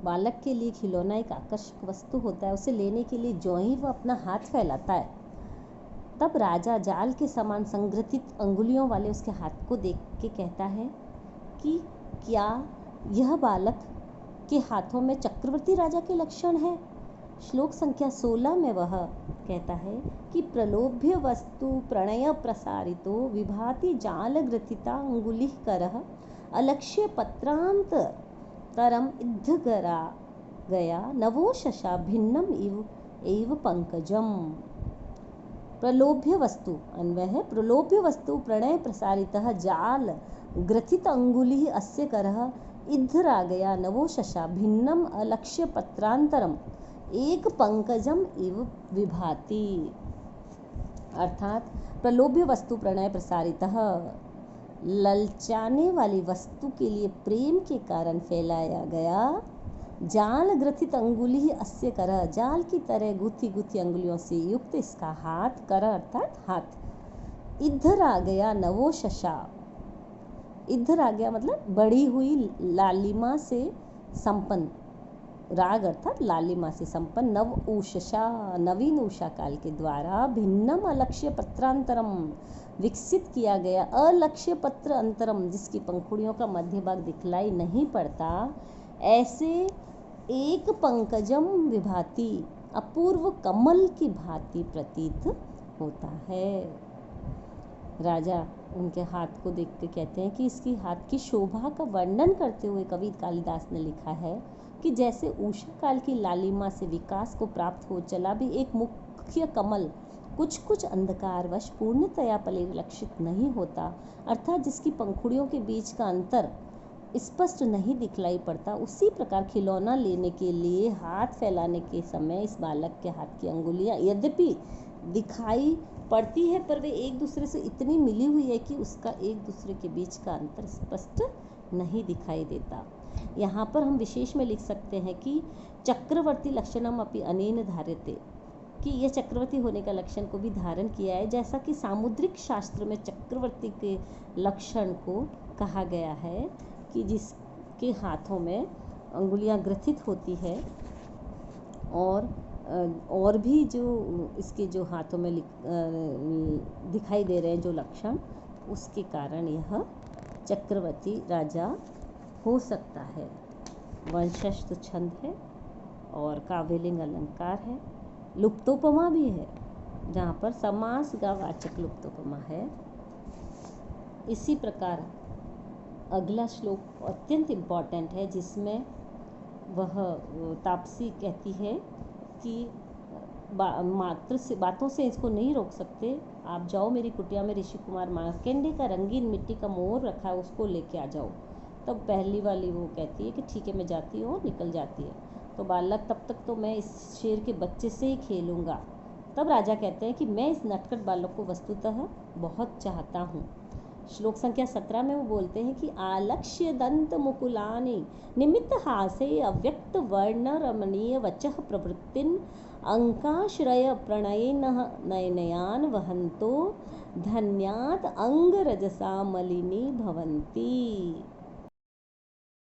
बालक के लिए खिलौना एक आकर्षक वस्तु होता है, उसे लेने के लिए जो ही वह अपना हाथ फैलाता है, तब राजा जाल के समान संगठित अंगुलियों वाले उसके हाथ को देख के कहता है कि क्या यह बालक के हाथों में चक्रवर्ती राजा के लक्षण है। श्लोक संख्या 16 में वह कहता है कि प्रलोभ्य वस्तु प्रणय प्रसारितो विभाति जाल ग्रथिता अंगुलिः करः अलक्ष्य पत्रांत तरम इद्धगरा गया नवो शशा भिन्नम इव पंकजम। प्रलोभ्य वस्तु अन्वय है, प्रलोभ्य वस्तु प्रणय प्रसारितः जाल ग्रथित अंगुलिः अस्य करः इद्धरा गया नवो शशा भिन्नम अलक्ष्य पत्रांतरम एक पंकजम इव विभाति। अर्थात प्रलोभ्य वस्तु प्रणय प्रसारितः, ललचाने वाली वस्तु के लिए प्रेम के कारण फैलाया गया, जाल ग्रथित अंगुली अस्य कर, जाल की तरह गुथी गुथी अंगुलियों से युक्त इसका हाथ, कर अर्थात हाथ, इधर आ गया नवो शशा, इधर आ गया मतलब बढ़ी हुई लालिमा से संपन्न, राग अर्थात लालिमा से संपन्न, नव उषा नवीन उषा काल के द्वारा, भिन्नम अलक्ष्य पत्रांतरम विकसित किया गया अलक्ष्य पत्र अंतरम जिसकी पंखुड़ियों का मध्य भाग दिखलाई नहीं पड़ता, ऐसे एक पंकजम विभाति अपूर्व कमल की भांति प्रतीत होता है। राजा उनके हाथ को देख के कहते हैं कि इसकी हाथ की शोभा का वर्णन करते हुए कवि कालिदास ने लिखा है कि जैसे उषा काल की लालिमा से विकास को प्राप्त हो चला भी एक मुख्य कमल कुछ कुछ अंधकारवश पूर्णतया परिलक्षित नहीं होता, अर्थात जिसकी पंखुड़ियों के बीच का अंतर स्पष्ट नहीं दिखलाई पड़ता, उसी प्रकार खिलौना लेने के लिए हाथ फैलाने के समय इस बालक के हाथ की अंगुलियां यद्यपि दिखाई पड़ती है पर वे एक दूसरे से इतनी मिली हुई है कि उसका एक दूसरे के बीच का अंतर स्पष्ट नहीं दिखाई देता। यहाँ पर हम विशेष में लिख सकते हैं कि चक्रवर्ती लक्षणम अपि अनेन धार्यते, कि यह चक्रवर्ती होने का लक्षण को भी धारण किया है, जैसा कि सामुद्रिक शास्त्र में चक्रवर्ती के लक्षण को कहा गया है कि जिसके हाथों में अंगुलियां ग्रथित होती है और भी जो इसके जो हाथों में दिखाई दे रहे हैं जो लक्षण, उसके कारण यह चक्रवर्ती राजा हो सकता है। वंशस्थ छंद है और काव्यलिंग अलंकार है, लुप्तोपमा भी है जहाँ पर समास का वाचक लुप्तोपमा है। इसी प्रकार अगला श्लोक अत्यंत इम्पॉर्टेंट है जिसमें वह तापसी कहती है कि मात्र से बातों से इसको नहीं रोक सकते, आप जाओ मेरी कुटिया में ऋषि कुमार मार्कंडे का रंगीन मिट्टी का मोर रखा है उसको लेके आ जाओ। तब पहली वाली वो कहती है कि ठीक है मैं जाती हूँ, निकल जाती है। तो बालक तब तक तो मैं इस शेर के बच्चे से ही खेलूँगा। तब राजा कहते हैं कि मैं इस नटखट बालक को वस्तुतः बहुत चाहता हूँ। श्लोक संख्या 17 में वो बोलते हैं कि आलक्ष्य दंत मुकुलानि निमित्त हासे अव्यक्त वर्ण रमणीय वचः प्रवृत्तिन अंकाश्रय प्रणयेन नयनयान वहंतो धन्यात अंग रजसा मलिनी भवंती।